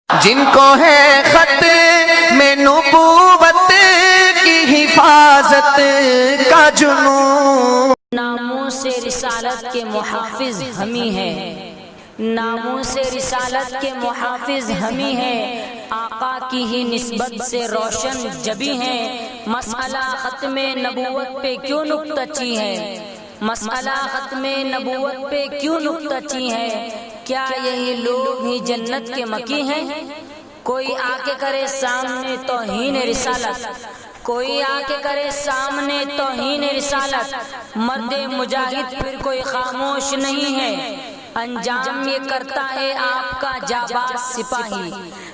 جن کو ہے خط میں نبوت کی حفاظت کا جنون، ناموس رسالت کے محافظ ہم ہی ہیں، ناموس رسالت کے محافظ ہم ہی ہیں، آقا کی ہی نسبت سے روشن جبی ہیں، مسئلہ ختم نبوت پہ کیوں نکتہ چی ہے، مسئلہ ختم نبوت پہ کیوں نکتہ چی ہے، کیا یہی لوگ ہی جنت کے مکی ہیں؟ کوئی آ کے کرے سامنے توہین رسالت، کوئی آ کے کرے سامنے توہین رسالت، مرد مجاہد پھر کوئی خاموش نہیں ہے، انجام یہ کرتا ہے آپ کا جاباز سپاہی،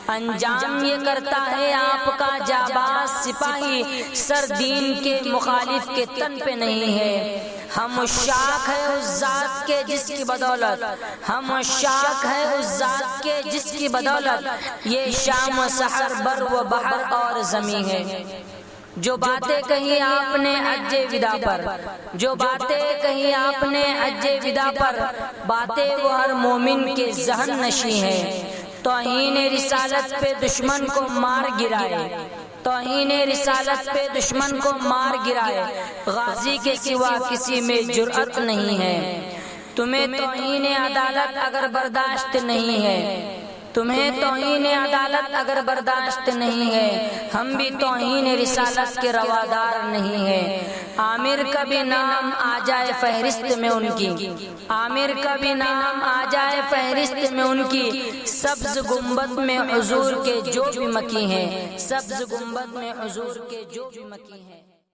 انجام یہ کرتا ہے آپ کا جاباز سپاہی، سر دین کے مخالف کے تن پہ نہیں ہے، ہم عشاق ہے اس ذات کے جس کی بدولت، ہم عشاق ہے اس ذات کے جس کی بدولت، یہ شام و سحر بر و بحر اور زمین ہے۔ جو باتیں کہی آپ نے حج ودا پر، جو باتیں کہی آپ نے حج ودا پر، باتیں وہ ہر مومن کے ذہن نشیں ہیں، توہین رسالت پہ دشمن کو مار گرائے، توہین رسالت پہ دشمن کو مار گرائے، غازی کے سوا کسی میں جرأت نہیں ہے، تمہیں توہین عدالت اگر برداشت نہیں ہے، تمہیں توہین عدالت اگر برداشت نہیں ہے، ہم بھی توہین رسالت کے روادار نہیں ہیں، عامر کا بھی نام آ جائے فہرست میں ان کی، عامر کا بھی نام آ جائے فہرست میں ان کی، سبز گنبد میں حضور کے جو بھی مکی ہیں، سبز گنبد میں حضور کے جو بھی مکی ہیں۔